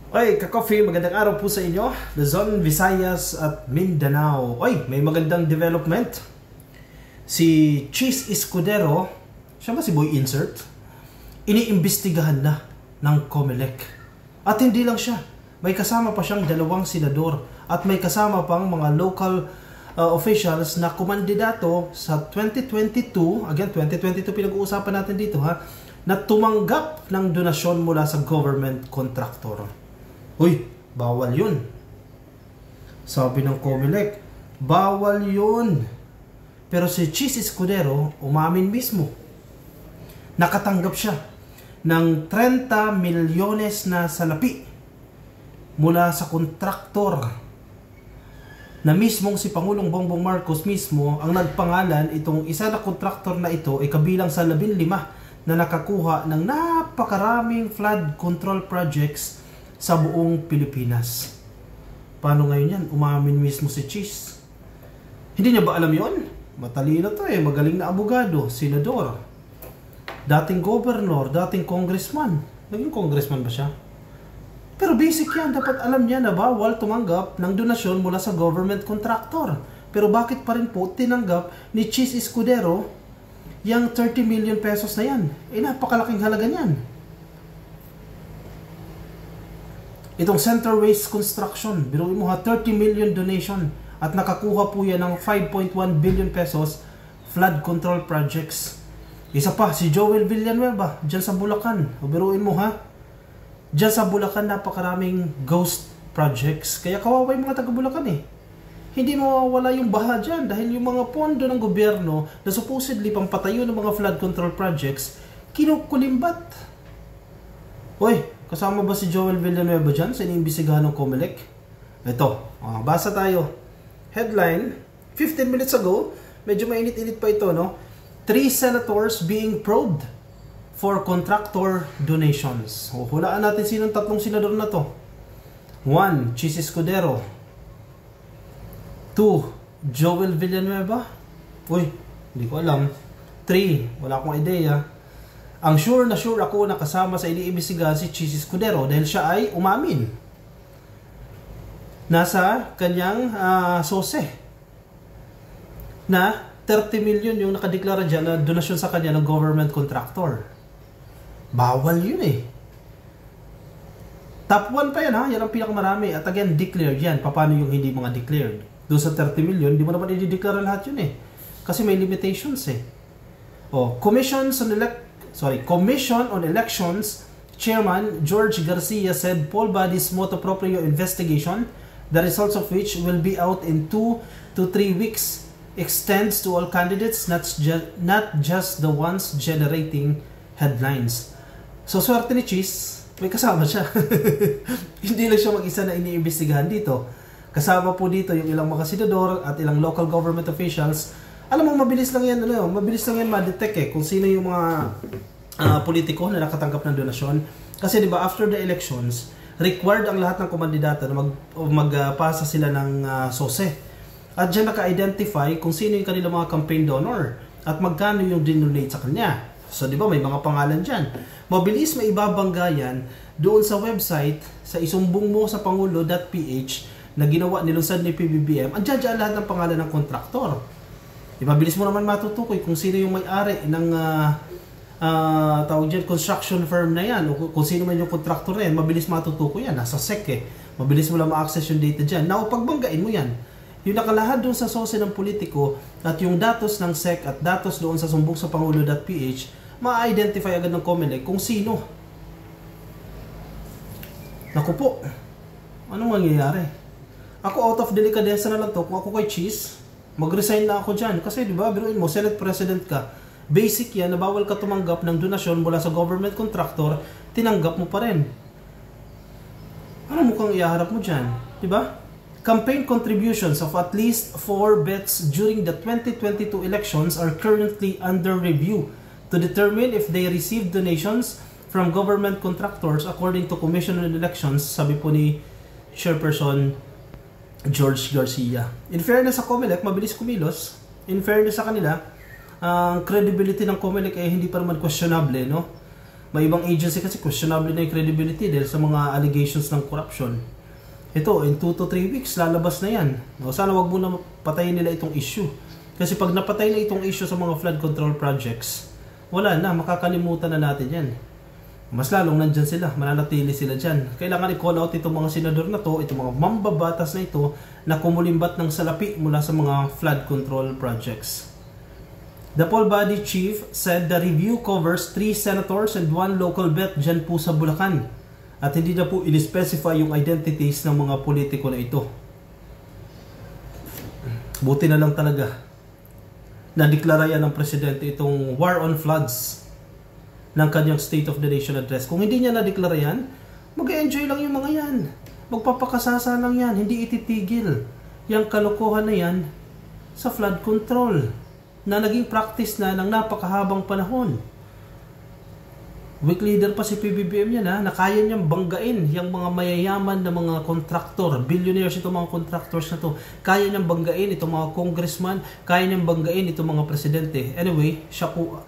Oy, ka-coffee, magandang araw po sa inyo. Luzon, Visayas at Mindanao. Oy, may magandang development. Si Cheese Escudero, siya ba si Boy Insert? Iniimbestigahan na ng COMELEC. At hindi lang siya, may kasama pa siyang dalawang senador at may kasama pang mga local officials na kumandidato sa 2022, again 2022 pinag-uusapan natin dito ha, na tumanggap ng donasyon mula sa government contractor. Uy, bawal yun. Sabi ng COMELEC, bawal yun. Pero si Cheese Escudero, umamin mismo. Nakatanggap siya ng 30 milyones na salapi mula sa kontraktor na mismong si Pangulong Bongbong Marcos mismo ang nagpangalan. Itong isa na kontraktor na ito ay kabilang sa 15 na nakakuha ng napakaraming flood control projects sa buong Pilipinas. Paano ngayon yan? Umamin mismo si Cheese. Hindi niya ba alam yon? Matalino to eh. Magaling na abogado, senador, dating governor, dating congressman. Naging congressman ba siya? Pero basic yan. Dapat alam niya na bawal tumanggap ng donasyon mula sa government contractor. Pero bakit pa rin po tinanggap ni Cheese Escudero yung 30 million pesos na yan? Eh napakalaking halaga niyan. Itong Center Waste Construction, biruin mo ha, 30 million donation at nakakuha po yan ng 5.1 billion pesos flood control projects. Isa pa, si Joel Villanueva, dyan sa Bulacan. O biruin mo ha, dyan sa Bulacan napakaraming ghost projects. Kaya kawawa yung mga taga Bulacan eh. Hindi mawawala yung baha dyan dahil yung mga pondo ng gobyerno na supposedly pang patayo ng mga flood control projects, kinukulimbat. Hoy, kasama ba si Joel Villanueva dyan sa iniimbestigahan ng COMELEC? Ito, basa tayo. Headline, 15 minutes ago, medyo mainit-init pa ito, no? 3 senators being probed for contractor donations. Hulaan natin sinong tatlong senador na to. 1, Cheese Escudero. 2, Joel Villanueva. Uy, hindi ko alam. 3, wala akong ideya. Ang sure ako na kasama sa iniimbestigahan si Cheese Escudero dahil siya ay umamin. Nasa kanyang sose na 30 million yung nakadeklara dyan na donasyon sa kanya ng government contractor. Bawal yun eh. Top 1 pa yan ha, yan ang pinakamarami. At again, declared yan. Paano yung hindi mga declared? Doon sa 30 million, di mo naman i-declare lahat yun eh. Kasi may limitations eh. Commission on Elections Chairman George Garcia said poll body's motu proprio investigation, the results of which will be out in 2 to 3 weeks, extends to all candidates, not just the ones generating headlines. So swerte ni Cheese, may kasama siya. Hindi lang siya mag-isa na iniimbestigahan dito. Kasama po dito yung ilang mga senador at ilang local government officials. Alam mo, mabilis lang yan ma-detect eh kung sino yung mga politiko na nakatanggap ng donasyon. Kasi di ba after the elections, required ang lahat ng kumandidata na magpasa sila ng SOSE. At dyan naka-identify kung sino yung kanilang mga campaign donor at magkano yung dinonate sa kanya. So di ba may mga pangalan dyan. Mabilis maibabangga yan doon sa website, sa isumbong mo sa pangulo.ph na ginawa nilusad ni PBBM. Andiyan dyan lahat ng pangalan ng kontraktor. Mabilis mo naman matutukoy kung sino yung may-ari ng tawag dyan, construction firm na yan o kung sino man yung contractor na yan. Mabilis matutukoy yan, nasa SEC eh. Mabilis mo lang ma-access yung data dyan. Now, pagbanggain mo yan, yung nakalahad doon sa sose ng politiko at yung datos ng SEC at datos doon sa sumbong sa pangulo.ph, ma-identify agad ng COMELEC kung sino. Naku po, anong mangyayari? Ako out of delicadeza na lang to. Kung ako kay Cheese, mag-resign na ako dyan. Kasi diba, biruin mo, Senate President ka. Basic yan na bawal ka tumanggap ng donasyon mula sa government contractor, tinanggap mo pa rin. Ano mukhang iaharap mo dyan? Diba? Campaign contributions of at least 4 bets during the 2022 elections are currently under review to determine if they received donations from government contractors according to Commission on Elections, sabi po ni Chairperson George Garcia. In fairness sa COMELEC, mabilis kumilos. In fairness sa kanila, ang credibility ng COMELEC ay hindi pa naman questionable, no? May ibang agency kasi questionable na yung credibility dahil sa mga allegations ng corruption. Ito, in 2 to 3 weeks, lalabas na yan. O, sana wag muna patayin nila itong issue. Kasi pag napatay na itong issue sa mga flood control projects, wala na, makakalimutan na natin yan. Mas lalong nandyan sila, mananatili sila dyan. Kailangan i-call out itong mga senador na to, itong mga mambabatas na ito, na kumulimbat ng salapi mula sa mga flood control projects. The poll body chief said the review covers 3 senators and 1 local bet dyan po sa Bulacan. At hindi na po in-specify yung identities ng mga politiko na ito. Buti na lang talaga na-deklara yan ng presidente itong war on floods ng kanyang State of the Nation address. Kung hindi niya na-deklara yan, mag-enjoy lang yung mga yan. Magpapakasasa lang yan. Hindi ititigil yung kalokohan na yan sa flood control na naging practice na ng napakahabang panahon. Weak leader pa si PBBM yan na kaya niyang banggain yung mga mayayaman na mga kontraktor, billionaires itong mga contractors na to. Kaya niyang banggain itong mga congressman, kaya niyang banggain itong mga presidente. Anyway, siya po,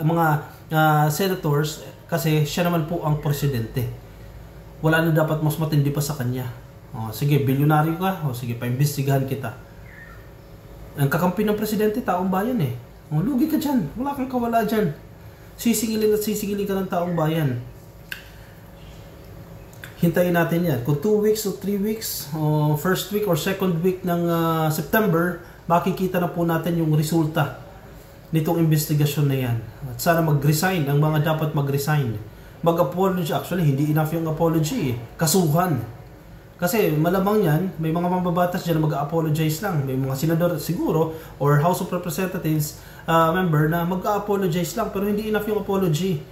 mga senators, kasi siya naman po ang presidente. Wala na dapat mas matindi pa sa kanya. Sige, bilyonaryo ka, sige, paimbestigahan kita. Ang kakampi ng presidente, taong bayan eh. Lugi ka dyan, wala kang kawala dyan. Sisigilin at sisigilin ka ng taong bayan. Hintayin natin yan. Kung 2 weeks o 3 weeks, o first week or second week ng September, makikita na po natin yung resulta nitong investigasyon na yan. At sana mag-resign ang mga dapat mag-resign. Mag-apology. Actually, hindi enough yung apology. Kasuhan. Kasi malamang yan, may mga mambabatas dyan na mag-apologize lang. May mga senador siguro or House of Representatives member na mag-apologize lang. Pero hindi enough yung apology.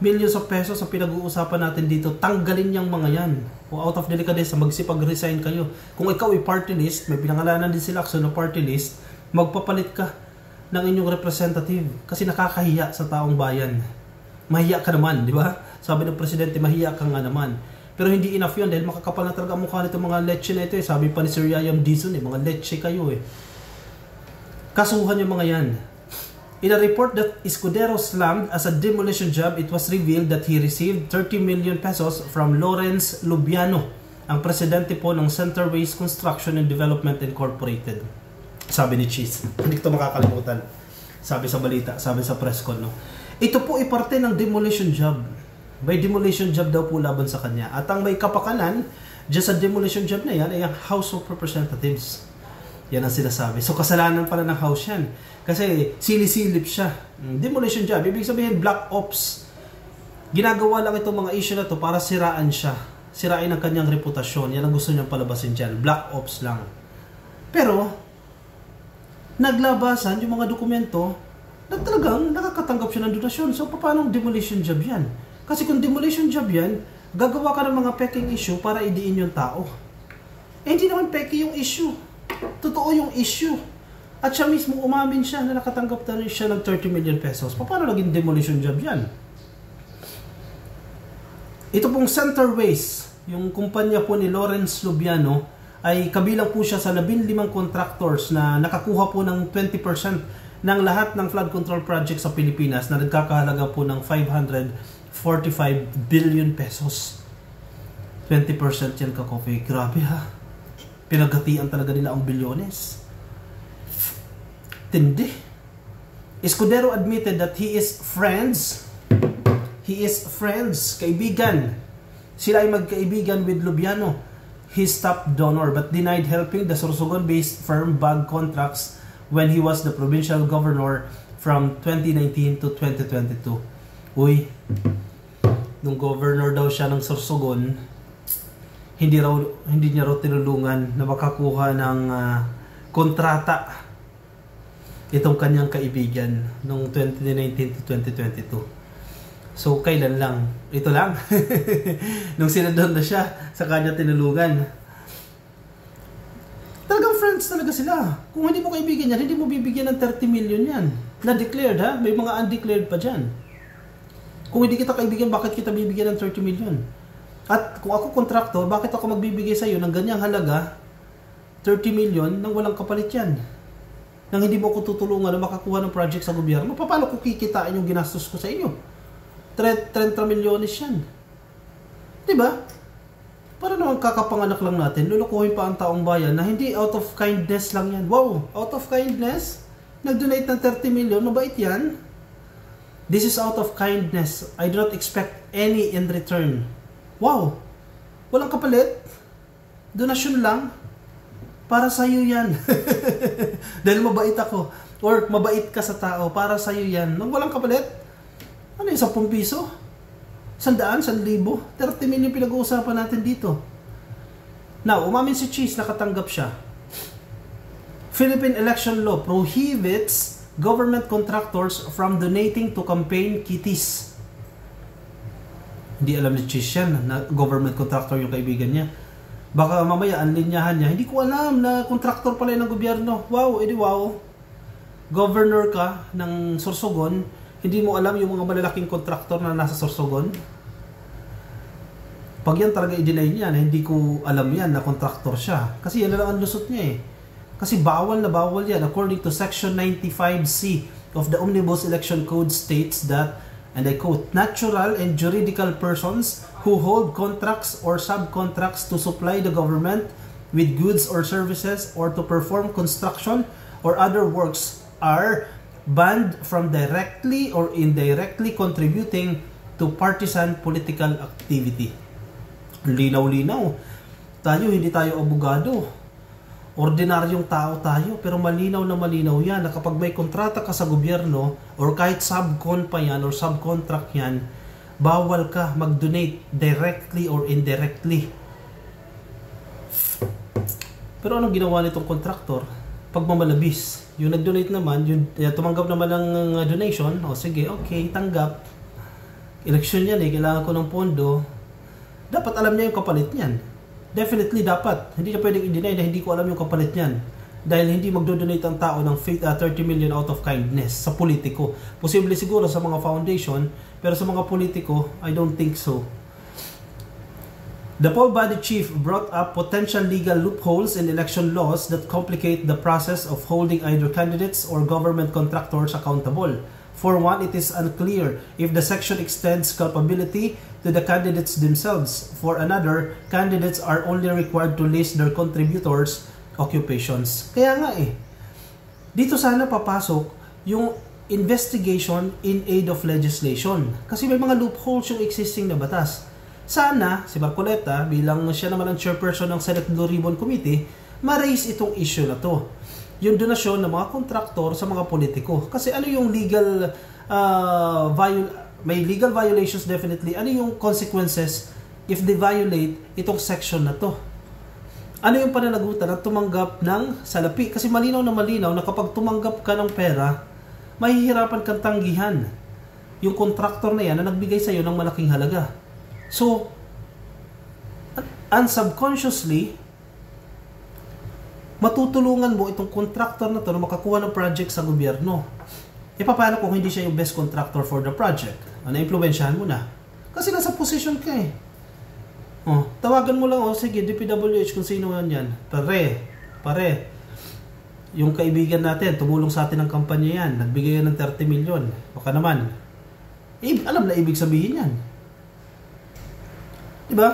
Millions of pesos ang pinag-uusapan natin dito. Tanggalin yung mga yan. O out of delicadeza, magsipag-resign kayo. Kung ikaw ay party list, may pinangalanan din sila na party list, magpapalit ka ng inyong representative. Kasi nakakahiya sa taong bayan. Mahiya ka naman, di ba? Sabi ng presidente, mahiya ka nga naman. Pero hindi enough yun dahil makakapal na talaga ang mukha nito mga leche na ito eh. Sabi pa ni Sir Yayam Dizon eh, mga leche kayo eh. Kasuhan yung mga yan. In a report that Escudero slammed as a demolition job, it was revealed that he received 30 million pesos from Lawrence Lubiano, ang presidente po ng Centerways Construction and Development Incorporated. Sabi ni Cheese. Hindi ko makakalimutan. Sabi sa balita, sabi sa press con, no? Ito po ay parte ng demolition job. May demolition job daw po laban sa kanya. At ang may kapakanan dyan sa demolition job na yan ay ang House of Representatives. Yan ang sinasabi. So kasalanan pala ng House yan. Kasi silisilip siya. Demolition job. Ibig sabihin black ops. Ginagawa lang itong mga issue na to para siraan siya. Sirain ang kanyang reputasyon. Yan ang gusto niyang palabasin dyan. Black ops lang. Pero naglabasan yung mga dokumento na talagang nakakatanggap siya ng donasyon. So paano demolition job yan? Kasi kung demolition job yan, gagawa ka ng mga peking issue para idiin yung tao. Eh hindi naman peki yung issue. Totoo yung issue. At siya mismo umamin siya na nakatanggap na rin siya ng 30 million pesos. Paano naging demolition job yan? Ito pong Centerways, yung kumpanya po ni Lawrence Lubiano, ay kabilang po siya sa 15 contractors na nakakuha po ng 20% ng lahat ng flood control project sa Pilipinas na nagkakahalaga po ng 545 billion pesos. 20% yan ka-coffee. Grabe ha. Pinaghatian talaga nila ang bilyones. Tindi. Escudero admitted that he is friends, kaibigan. Sila ay magkaibigan with Lubiano, his top donor, but denied helping the Sorsogon-based firm bag contracts when he was the provincial governor from 2019 to 2022. Uy, nung governor daw siya ng Sorsogon, hindi niya raw tinulungan na makakuha ng kontrata itong kanyang kaibigan nung 2019 to 2022. So, kailan lang? Ito lang. Nung sinadon na siya, sa kanya tinulungan. Talagang friends talaga sila. Kung hindi mo kaibigan yan, hindi mo bibigyan ng 30 million yan. Na-declared ha? May mga undeclared pa dyan. Kung hindi kita kaibigan, bakit kita bibigyan ng 30 million? At kung ako kontraktor, bakit ako magbibigay sa iyo ng ganyang halaga, 30 million, nang walang kapalit yan? Nang hindi mo ko tutulungan na makakuha ng project sa gobyerno, paano ko kikitain yung ginastos ko sa inyo? 30 milyones yan. Diba? Para naman kakapanganak lang natin, lulukuhin pa ang taong bayan na hindi out of kindness lang yan. Wow, out of kindness? Nag-donate ng 30 million, mabait yan. This is out of kindness. I do not expect any in return. Wow, walang kapalit. Donasyon lang. Para sa'yo yan. Dahil mabait ako. Or mabait ka sa tao, para sa'yo yan. Nang walang kapalit, ano yung 10 piso? 100, 1,000, 30 million pinag-uusapan natin dito. Now, umamin si Cheese, nakatanggap siya. Philippine election law prohibits government contractors from donating to campaign kitties. Hindi alam ni Cheese yan na government contractor yung kaibigan niya. Baka mamaya anlinyahan niya, hindi ko alam na contractor pala ng gobyerno. Wow, edi wow. Governor ka ng Sorsogon, hindi mo alam yung mga malalaking contractor na nasa Sorsogon? Pag yan talaga i-deny niya na hindi ko alam yan na contractor siya. Kasi yan na lang ang lusot niya eh. Kasi bawal na bawal yan. According to Section 95C of the Omnibus Election Code states that, and I quote, natural and juridical persons who hold contracts or subcontracts to supply the government with goods or services or to perform construction or other works are banned from directly or indirectly contributing to partisan political activity. Linaw-linaw. Hindi tayo abogado. Ordinaryong tao tayo, pero malinaw na malinaw yan na kapag may kontrata ka sa gobyerno or kahit subcon pa yan or subcontract yan, bawal ka mag-donate directly or indirectly. Pero anong ginawa nitong kontraktor? Pagmamalabis. Yung nag-donate naman, yung tumanggap naman ng donation, o sige, okay, tanggap. Eleksyon yan eh, kailangan ko ng pondo. Dapat alam niya yung kapalit niyan. Definitely dapat. Hindi niya pwedeng i-deny na hindi ko alam yung kapalit niyan. Dahil hindi magdo-donate ang tao ng 30 million out of kindness sa politiko. Posible siguro sa mga foundation, pero sa mga politiko, I don't think so. The poll body chief brought up potential legal loopholes in election laws that complicate the process of holding either candidates or government contractors accountable. For one, it is unclear if the section extends culpability to the candidates themselves. For another, candidates are only required to list their contributors' occupations. Kaya nga eh, dito sana papasok yung investigation in aid of legislation. Kasi may mga loopholes yung existing na batas. Sana, si Marcoleta, bilang siya naman ang chairperson ng Senate Blue Ribbon Committee, ma-raise itong issue na to. Yung donasyon ng mga kontraktor sa mga politiko. Kasi ano yung legal, may legal violations definitely. Ano yung consequences if they violate itong section na to? Ano yung pananagutan na tumanggap ng salapi? Kasi malinaw na kapag tumanggap ka ng pera, mahihirapan kang tanggihan yung kontraktor na yan na nagbigay sa'yo ng malaking halaga. So, unsubconsciously, matutulungan mo itong contractor na to na makakuha ng project sa gobyerno. E paano kung hindi siya yung best contractor for the project? Na-impluwensyahan mo na. Kasi nasa position ka eh. Oh, tawagan mo lang, sige, DPWH kung sino yan. Pare, yung kaibigan natin, tumulong sa atin ng kampanya yan. Nagbigay yan ng 30 million. Baka naman. Alam na ibig sabihin yan. Diba?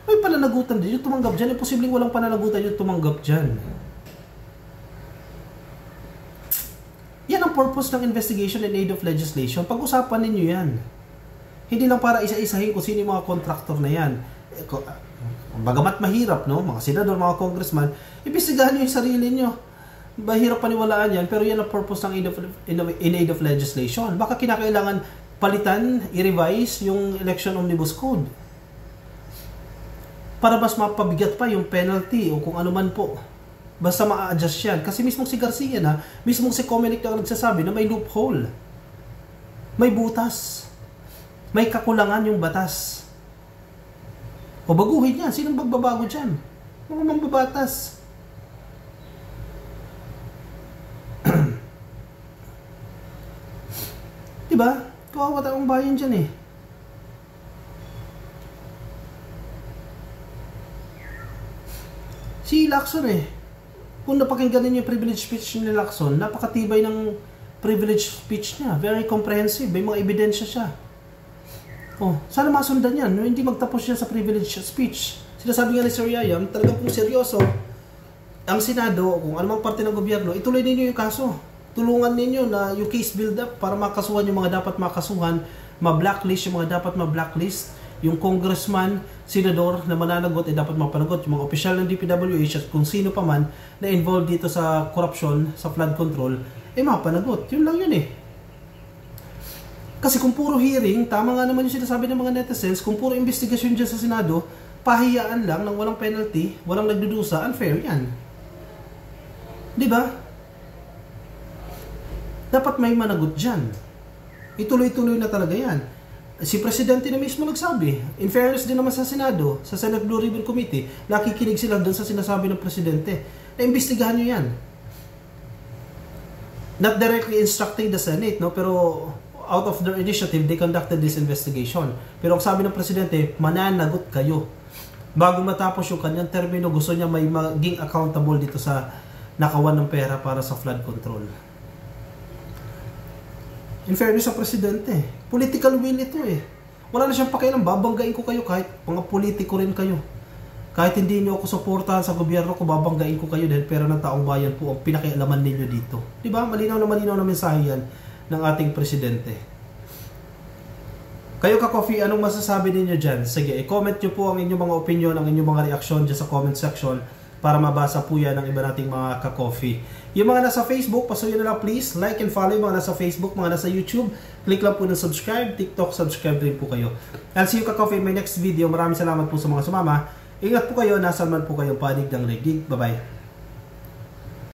May pananagutan din yung tumanggap dyan. Posibleng walang pananagutan yung tumanggap dyan. Yan ang purpose ng investigation in aid of legislation. Pag-usapan ninyo yan. Hindi lang para isa-isahin kung sino yung mga contractor na yan. Bagamat mahirap, no? Mga senador, mga congressman, ibisigahan nyo yung sarili nyo. Mahirap paniwalaan yan, pero yan ang purpose ng in aid of legislation. Baka kinakailangan palitan, i-revise yung Election Omnibus Code para mas mapabigat pa yung penalty o kung ano man po. Basta ma-adjust yan. Kasi mismong si Garcia na, mismong si Comelec na nagsasabi na may loophole. May butas. May kakulangan yung batas. O baguhin yan. Sinong magbabago dyan? Mga mambabatas. Diba? Kawawa tayong bayan dyan eh. Si Lacson eh. Kung napakinggan ninyo yung privilege speech ni Lacson, napakatibay ng privilege speech niya. Very comprehensive. May mga ebidensya siya. Oh, sana masundan yan. No, hindi magtapos yan sa privilege speech. Sinasabi nga ni Sir Yayam, talagang kung seryoso, ang Senado, kung anumang parte ng gobyerno, ituloy ninyo yung kaso. Tulungan ninyo na yung case build up para makasuhan yung mga dapat makasuhan, ma-blacklist yung mga dapat ma-blacklist, yung congressman, senador na mananagot ay dapat mapanagot, yung mga opisyal ng DPWH at kung sino pa man na involved dito sa corruption, sa flood control, ay mapanagot. Yun lang yun eh. Kasi kung puro hearing, tama nga naman yung sinasabi ng mga netizens, kung puro investigasyon dyan sa Senado, pahiyaan lang ng walang penalty, walang nagdudusa, unfair yan. Diba? Dapat may managot dyan. Ituloy-tuloy na talaga yan. Si Presidente na mismo nagsabi, in fairness din naman sa Senado, sa Senate Blue Ribbon Committee, nakikinig sila doon sa sinasabi ng Presidente. Na-imbestigahan nyo yan. Not directly instructing the Senate, no? Pero out of their initiative, they conducted this investigation. Pero ang sabi ng Presidente, mananagot kayo. Bago matapos yung kanyang termino, gusto niya may maging accountable dito sa nakawan ng pera para sa flood control. In fairness sa Presidente, political will ito eh. Wala na siyang pakialam, babanggain ko kayo kahit mga politiko rin kayo. Kahit hindi niyo ako suportahan sa gobyerno ko, babanggain ko kayo dahil pera ng taong bayan po ang pinakialaman ninyo dito. Diba? Malinaw na mensahe yan ng ating Presidente. Kayo ka-coffee, anong masasabi ninyo dyan? Sige, i-comment nyo po ang inyong mga opinion, ang inyong mga reaksyon dyan sa comment section para mabasa po yan ng iba nating mga ka-coffee. Yung mga nasa Facebook, pasuyin na lang please. Like and follow yung mga nasa Facebook, mga nasa YouTube. Click lang po ng subscribe. TikTok, subscribe din po kayo. I'll see you ka-coffee in my next video. Maraming salamat po sa mga sumama. Ingat po kayo, nasan man po kayo panig ng ligig. Bye-bye.